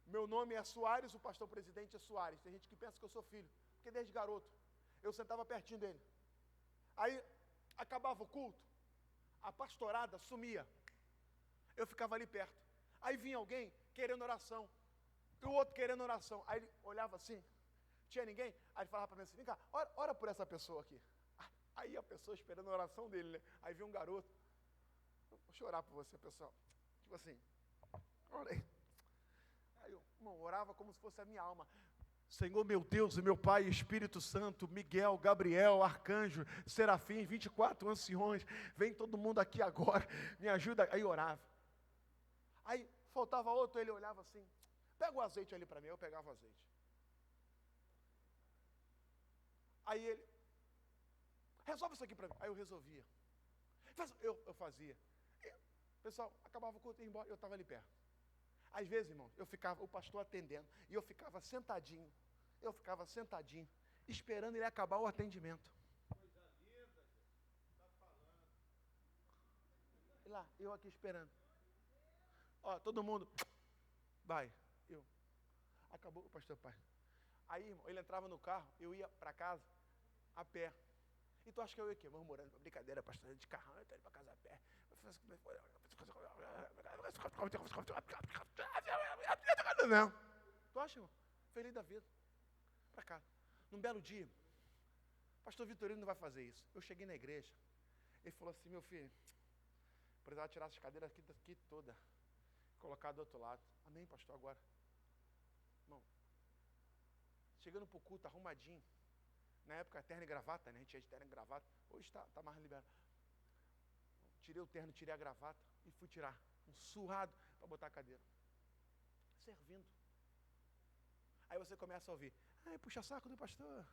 Meu nome é Soares, o pastor presidente é Soares. Tem gente que pensa que eu sou filho, porque desde garoto eu sentava pertinho dele. Aí, acabava o culto, a pastorada sumia. Eu ficava ali perto. Aí vinha alguém querendo oração. E o outro querendo oração. Aí ele olhava assim, tinha ninguém. Aí ele falava para mim assim, vem cá, ora por essa pessoa aqui. Aí a pessoa esperando a oração dele, né? Aí vinha um garoto. Deixa eu orar por você, pessoal. Tipo assim, orei. Aí eu, irmão, orava como se fosse a minha alma. Senhor, meu Deus, meu Pai, Espírito Santo, Miguel, Gabriel, Arcanjo, Serafim, 24 anciões, vem todo mundo aqui agora, me ajuda. Aí orava. Aí faltava outro, ele olhava assim, pega o azeite ali para mim, eu pegava o azeite. Aí ele, resolve isso aqui para mim. Aí eu resolvia. Eu fazia. Pessoal, acabava o culto, ia embora, eu estava ali perto. Às vezes, irmão, eu ficava, o pastor atendendo, e eu ficava sentadinho, esperando ele acabar o atendimento. Coisa linda, está falando. E lá, eu aqui esperando. Ó, todo mundo, vai, acabou o pastor pai. Aí, irmão, ele entrava no carro, eu ia para casa, a pé. E tu acha que eu ia aqui, murmurando, brincadeira, pastor, de carrão, eu estou indo para casa a pé. Não. Tu acha, irmão? Feliz da vida. Para cá. Num belo dia, pastor Vitorino não vai fazer isso. Eu cheguei na igreja, ele falou assim, meu filho, precisava tirar essas cadeiras aqui toda, colocar do outro lado. Amém, pastor, agora. Irmão, chegando para o culto, arrumadinho. Na época, terno e gravata, né? A gente tinha de terno e gravata. Hoje está mais liberado. Tirei o terno, tirei a gravata e fui tirar um surrado para botar a cadeira. Servindo. Aí você começa a ouvir. Ai, puxa saco do pastor.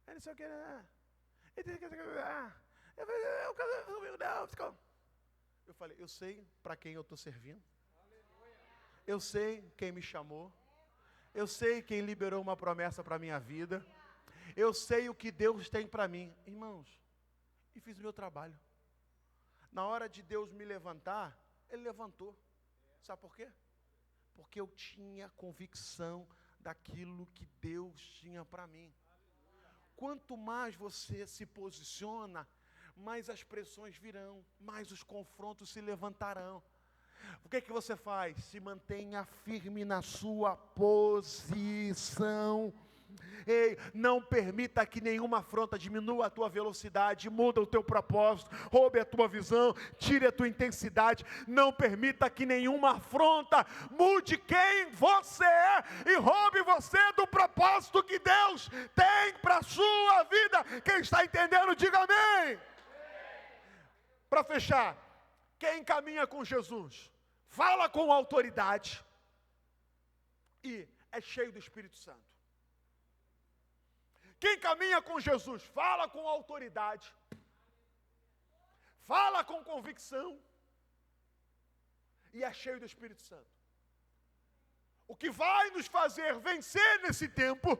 Aí não sei o que, né? Eu falei, eu sei para quem eu estou servindo. Eu sei quem me chamou. Eu sei quem liberou uma promessa para a minha vida. Eu sei o que Deus tem para mim. Irmãos, e fiz o meu trabalho. Na hora de Deus me levantar, Ele levantou. Sabe por quê? Porque eu tinha convicção daquilo que Deus tinha para mim. Quanto mais você se posiciona, mais as pressões virão, mais os confrontos se levantarão. O que é que você faz? Se mantenha firme na sua posição. Ei, não permita que nenhuma afronta diminua a tua velocidade, muda o teu propósito, roube a tua visão, tire a tua intensidade. Não permita que nenhuma afronta mude quem você é e roube você do propósito que Deus tem para a sua vida. Quem está entendendo, diga amém. Para fechar, quem caminha com Jesus, fala com autoridade e é cheio do Espírito Santo. Quem caminha com Jesus, fala com autoridade, fala com convicção e é cheio do Espírito Santo. O que vai nos fazer vencer nesse tempo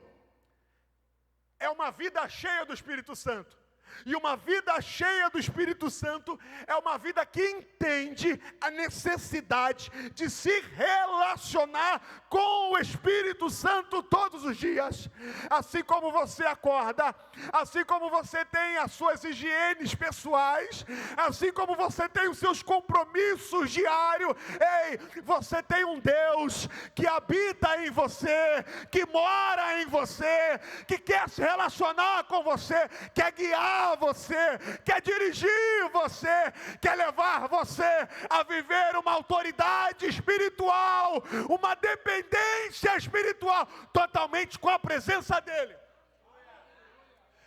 é uma vida cheia do Espírito Santo. E uma vida cheia do Espírito Santo é uma vida que entende a necessidade de se relacionar com o Espírito Santo todos os dias. Assim como você acorda, assim como você tem as suas higienes pessoais, assim como você tem os seus compromissos diários, ei, você tem um Deus que habita em você, que mora em você, que quer se relacionar com você, quer guiar você, quer dirigir você, quer levar você a viver uma autoridade espiritual, uma dependência espiritual, totalmente com a presença dEle.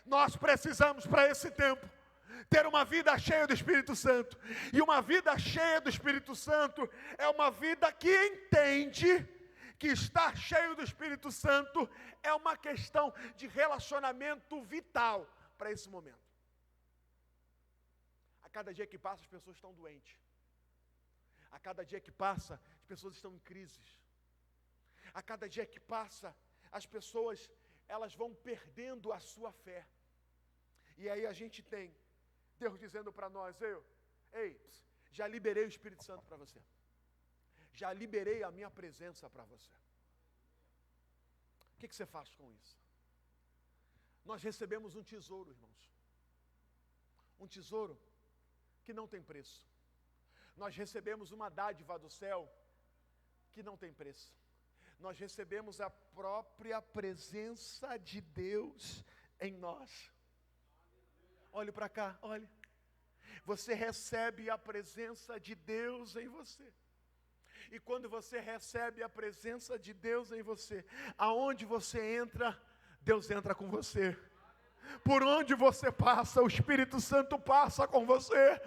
Nós precisamos para esse tempo ter uma vida cheia do Espírito Santo, e uma vida cheia do Espírito Santo é uma vida que entende que estar cheio do Espírito Santo é uma questão de relacionamento vital para esse momento. A cada dia que passa, as pessoas estão doentes. A cada dia que passa, as pessoas estão em crises. A cada dia que passa, as pessoas, elas vão perdendo a sua fé. E aí a gente tem Deus dizendo para nós, ei, já liberei o Espírito Santo para você. Já liberei a minha presença para você. O que você faz com isso? Nós recebemos um tesouro, irmãos. Um tesouro que não tem preço. Nós recebemos uma dádiva do céu que não tem preço. Nós recebemos a própria presença de Deus em nós. Olhe para cá, olhe. Você recebe a presença de Deus em você. E quando você recebe a presença de Deus em você, aonde você entra, Deus entra com você. Por onde você passa, o Espírito Santo passa com você.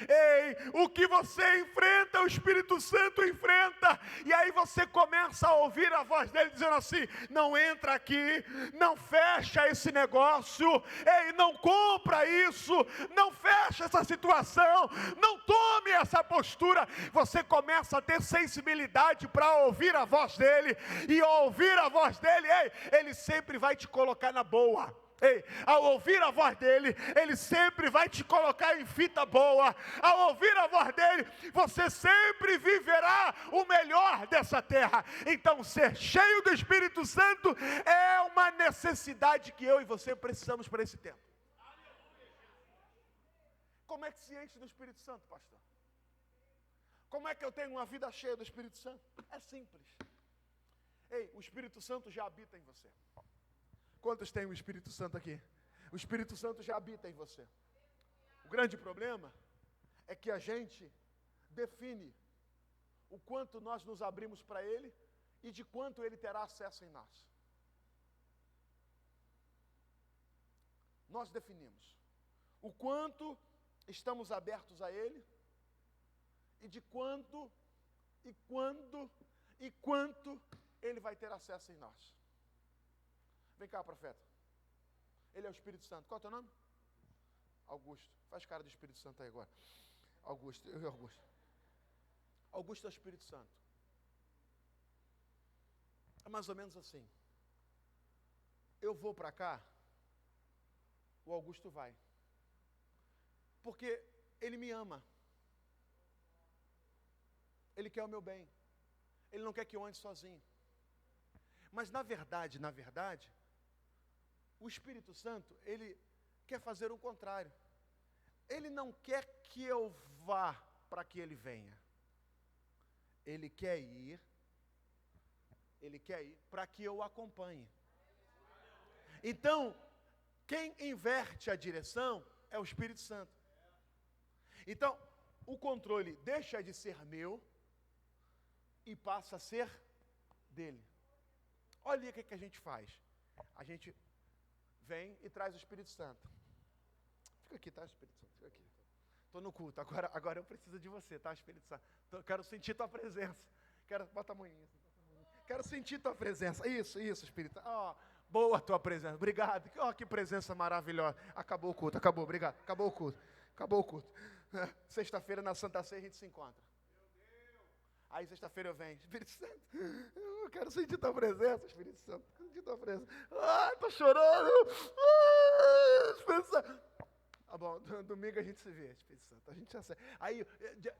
Ei, o que você enfrenta, o Espírito Santo enfrenta. E aí você começa a ouvir a voz dele dizendo assim: não entra aqui, não fecha esse negócio, ei, não compra isso, não fecha essa situação, não tome essa postura. Você começa a ter sensibilidade para ouvir a voz dele. E ao ouvir a voz dele, ei, ele sempre vai te colocar na boa. Ei, ao ouvir a voz dele, ele sempre vai te colocar em fita boa. Ao ouvir a voz dele, você sempre viverá o melhor dessa terra. Então, ser cheio do Espírito Santo é uma necessidade que eu e você precisamos para esse tempo. Como é que se enche do Espírito Santo, pastor? Como é que eu tenho uma vida cheia do Espírito Santo? É simples. Ei, o Espírito Santo já habita em você. Quantos têm o Espírito Santo aqui? O Espírito Santo já habita em você. O grande problema é que a gente define o quanto nós nos abrimos para Ele e de quanto Ele terá acesso em nós. Nós definimos o quanto estamos abertos a Ele e de quanto e quando e quanto Ele vai ter acesso em nós. Vem cá, profeta. Ele é o Espírito Santo. Qual é o teu nome? Augusto. Faz cara de Espírito Santo aí agora. Augusto. Augusto é o Espírito Santo. É mais ou menos assim. Eu vou para cá, o Augusto vai. Porque ele me ama. Ele quer o meu bem. Ele não quer que eu ande sozinho. Mas na verdade, o Espírito Santo, ele quer fazer o contrário. Ele não quer que eu vá para que ele venha. Ele quer ir para que eu acompanhe. Então, quem inverte a direção é o Espírito Santo. Então, o controle deixa de ser meu e passa a ser dele. Olha o que a gente faz. A gente vem e traz o Espírito Santo. Fica aqui, tá, Espírito Santo? Fica aqui. Estou no culto. Agora eu preciso de você, tá, Espírito Santo? Quero sentir tua presença. Bota a mãozinha. Quero sentir tua presença. Isso, Espírito Santo. Oh, boa tua presença. Obrigado. Oh, que presença maravilhosa. Acabou o culto. Acabou. Obrigado. Acabou o culto. Sexta-feira na Santa Ceia a gente se encontra. Aí sexta-feira eu venho, Espírito Santo, eu quero sentir tua presença, Espírito Santo, quero sentir tua presença. Ai, tô chorando. Espírito Santo. Tá bom, domingo a gente se vê, Espírito Santo, a gente já sai. Aí,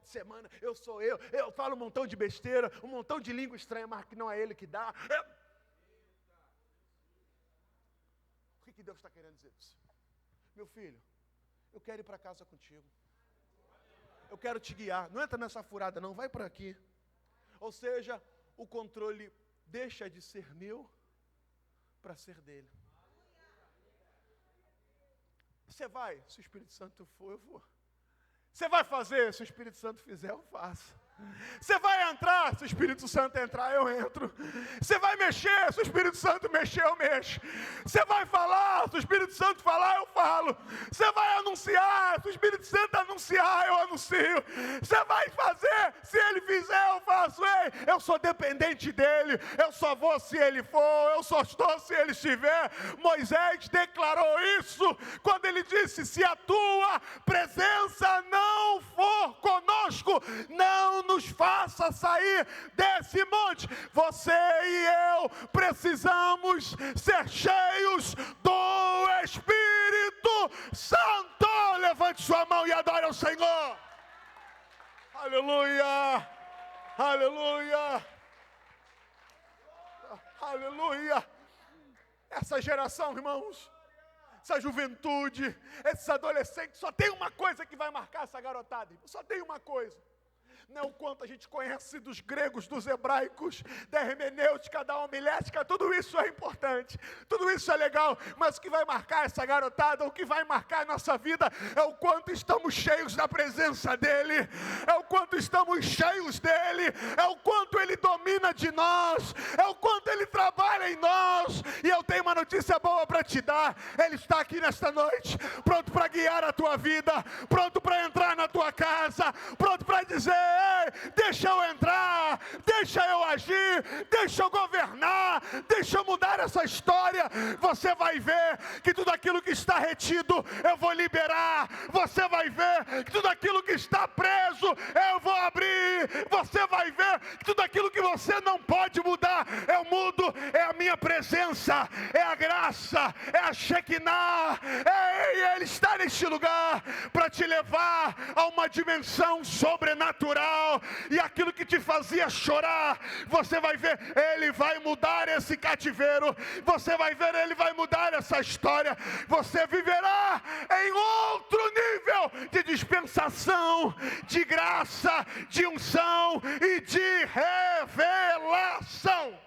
semana, eu falo um montão de besteira, um montão de língua estranha, mas que não é Ele que dá. O que Deus está querendo dizer? Meu filho, eu quero ir para casa contigo. Eu quero te guiar. Não entra nessa furada não, vai por aqui. Ou seja, o controle deixa de ser meu para ser dele. Você vai, se o Espírito Santo for, eu vou. Você vai fazer, se o Espírito Santo fizer, eu faço. Você vai entrar, se o Espírito Santo entrar, eu entro. Você vai mexer, se o Espírito Santo mexer, eu mexo. Você vai falar, se o Espírito Santo falar, eu falo. Você vai anunciar, se o Espírito Santo anunciar, eu anuncio. Você vai fazer, se ele fizer, eu faço. Ei, eu sou dependente dele, eu só vou se ele for, eu só estou se ele estiver. Moisés declarou isso quando ele disse: se a tua presença não for conosco, não nos faça sair desse monte. Você e eu precisamos ser cheios do Espírito Santo. Levante sua mão e adore ao Senhor. Aleluia, aleluia, aleluia. Essa geração, irmãos, essa juventude, esses adolescentes, só tem uma coisa que vai marcar essa garotada. Só tem uma coisa. não é o quanto a gente conhece dos gregos, dos hebraicos, da hermenêutica, da homilética, tudo isso é importante, tudo isso é legal, mas o que vai marcar essa garotada, o que vai marcar a nossa vida, é o quanto estamos cheios da presença dEle, é o quanto estamos cheios dEle, é o quanto Ele domina de nós, é o quanto Ele trabalha em nós. E eu tenho uma notícia boa para te dar, Ele está aqui nesta noite, pronto para guiar a tua vida, pronto para entrar na tua casa, pronto para dizer: ei, deixa eu entrar, deixa eu agir, deixa eu governar, deixa eu mudar essa história. Você vai ver que tudo aquilo que está retido, eu vou liberar. Você vai ver que tudo aquilo que está preso, eu vou abrir. Você vai ver que tudo aquilo que você não pode mudar, eu mudo. É a minha presença, é a graça, é a Shekinah. Ele está neste lugar para te levar a uma dimensão sobrenatural. E aquilo que te fazia chorar, você vai ver, Ele vai mudar esse cativeiro. Você vai ver, Ele vai mudar essa história. Você viverá em outro nível de dispensação, de graça, de unção e de revelação.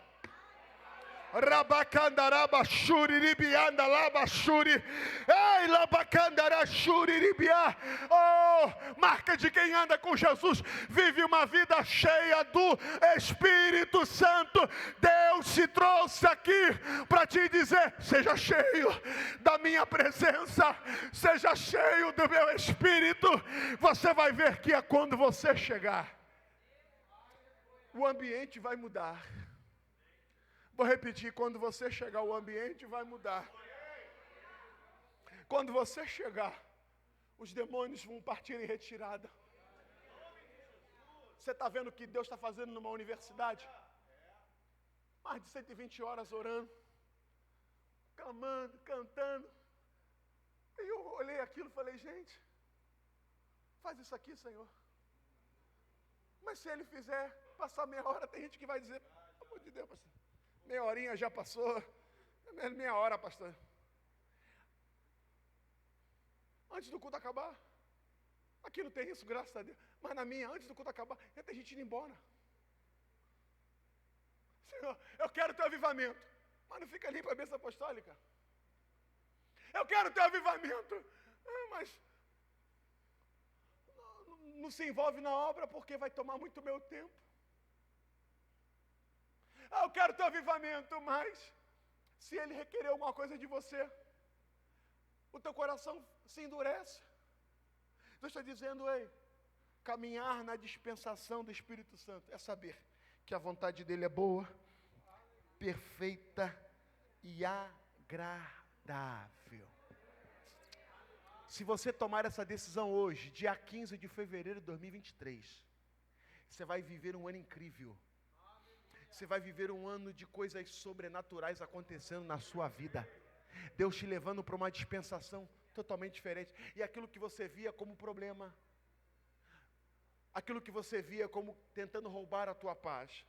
Rabacandarabashuri ribianda labashuri. Ei, labacandarashuri ribia. Oh, marca de quem anda com Jesus, vive uma vida cheia do Espírito Santo. Deus te trouxe aqui para te dizer: seja cheio da minha presença, seja cheio do meu Espírito. Você vai ver que é quando você chegar, o ambiente vai mudar. Vou repetir, quando você chegar, o ambiente vai mudar. Quando você chegar, os demônios vão partir em retirada. Você está vendo o que Deus está fazendo numa universidade? Mais de 120 horas orando, clamando, cantando. E eu olhei aquilo e falei: gente, faz isso aqui, Senhor. Mas se Ele fizer, passar meia hora, tem gente que vai dizer: pelo amor de Deus, pastor, meia horinha já passou, meia hora, pastor. Antes do culto acabar, aqui não tem isso, graças a Deus, mas na minha, antes do culto acabar, já tem gente indo embora. Senhor, eu quero teu avivamento, mas não fica ali para a bênção apostólica. Eu quero teu avivamento, mas não se envolve na obra porque vai tomar muito meu tempo. Eu quero teu avivamento, mas se Ele requerer alguma coisa de você, o teu coração se endurece. Deus está dizendo: ei, caminhar na dispensação do Espírito Santo é saber que a vontade dEle é boa, perfeita e agradável. Se você tomar essa decisão hoje, dia 15 de fevereiro de 2023, você vai viver um ano incrível. Você vai viver um ano de coisas sobrenaturais acontecendo na sua vida. Deus te levando para uma dispensação totalmente diferente. E aquilo que você via como problema, aquilo que você via como tentando roubar a tua paz,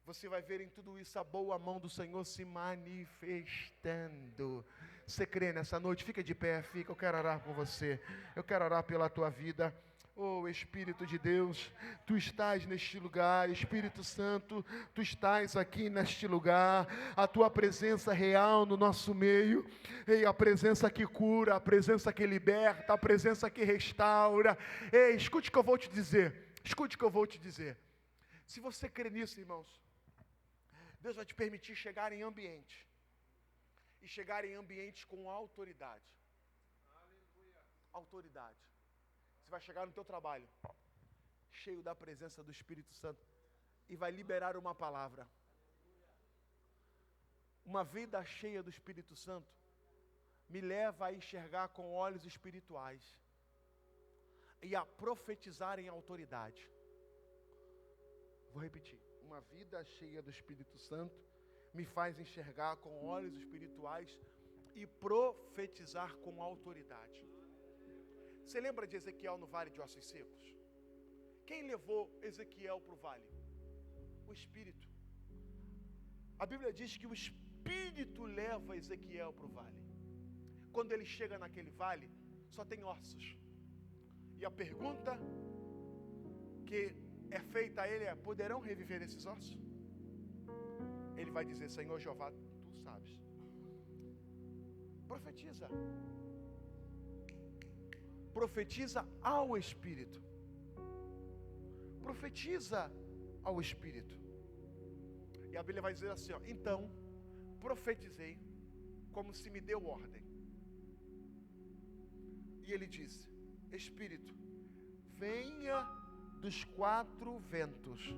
você vai ver em tudo isso a boa mão do Senhor se manifestando. Você crê nessa noite? Fica de pé, fica. Eu quero orar por você. Eu quero orar pela tua vida. Oh, Espírito de Deus, Tu estás neste lugar. Espírito Santo, Tu estás aqui neste lugar. A Tua presença real no nosso meio. Ei, a presença que cura, a presença que liberta, a presença que restaura. Ei, escute o que eu vou te dizer. Escute o que eu vou te dizer. Se você crê nisso, irmãos, Deus vai te permitir chegar em ambiente. E chegar em ambientes com autoridade. Autoridade. Você vai chegar no teu trabalho, cheio da presença do Espírito Santo, e vai liberar uma palavra. Uma vida cheia do Espírito Santo me leva a enxergar com olhos espirituais e a profetizar em autoridade. Vou repetir. Uma vida cheia do Espírito Santo me faz enxergar com olhos espirituais e profetizar com autoridade. Você lembra de Ezequiel no vale de ossos secos? Quem levou Ezequiel para o vale? O Espírito. A Bíblia diz que o Espírito leva Ezequiel para o vale. Quando ele chega naquele vale, só tem ossos. E a pergunta que é feita a ele é: poderão reviver esses ossos? Ele vai dizer: Senhor Jeová, tu sabes. Profetiza. Profetiza ao Espírito. Profetiza ao Espírito. E a Bíblia vai dizer assim, ó: então, profetizei como se me deu ordem. E ele disse: Espírito, venha dos 4 ventos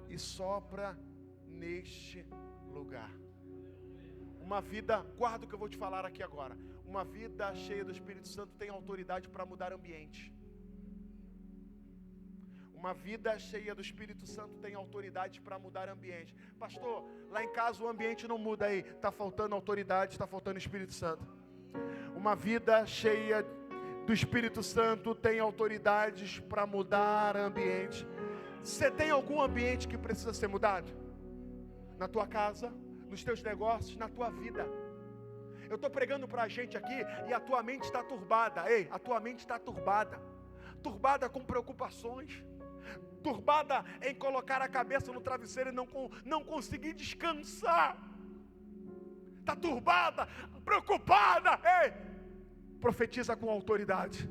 e sopra neste lugar. Uma vida, guarda o que eu vou te falar aqui agora. Uma vida cheia do Espírito Santo tem autoridade para mudar ambiente. Uma vida cheia do Espírito Santo tem autoridade para mudar ambiente. Pastor, lá em casa o ambiente não muda aí. Está faltando autoridade, está faltando Espírito Santo. Uma vida cheia do Espírito Santo tem autoridades para mudar ambiente. Você tem algum ambiente que precisa ser mudado? Na tua casa, nos teus negócios, na tua vida. Eu estou pregando para a gente aqui e a tua mente está turbada. Ei, a tua mente está turbada. Turbada com preocupações. Turbada em colocar a cabeça no travesseiro e não conseguir descansar. Está turbada, preocupada. Ei, profetiza com autoridade.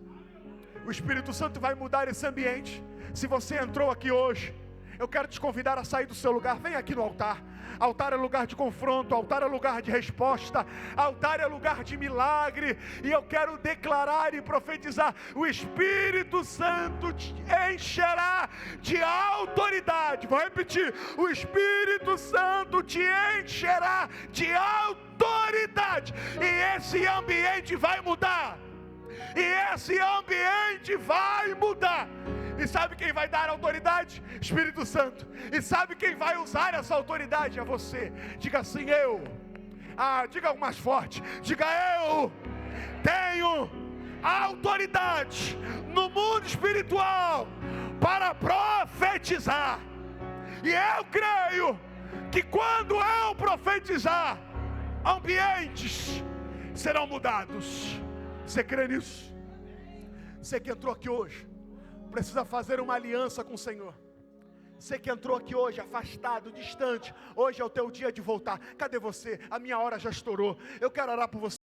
O Espírito Santo vai mudar esse ambiente. Se você entrou aqui hoje, eu quero te convidar a sair do seu lugar. Vem aqui no altar. Altar é lugar de confronto, altar é lugar de resposta, altar é lugar de milagre. E eu quero declarar e profetizar: o Espírito Santo te encherá de autoridade. Vou repetir: o Espírito Santo te encherá de autoridade. E esse ambiente vai mudar. E esse ambiente vai mudar. E sabe quem vai dar autoridade? Espírito Santo. E sabe quem vai usar essa autoridade? É você. Diga assim: eu. Diga mais forte. Diga: eu tenho autoridade no mundo espiritual para profetizar. E eu creio que quando eu profetizar, ambientes serão mudados. Você crê nisso? Você que entrou aqui hoje precisa fazer uma aliança com o Senhor. Você que entrou aqui hoje afastado, distante, hoje é o teu dia de voltar. Cadê você? A minha hora já estourou. Eu quero orar por você.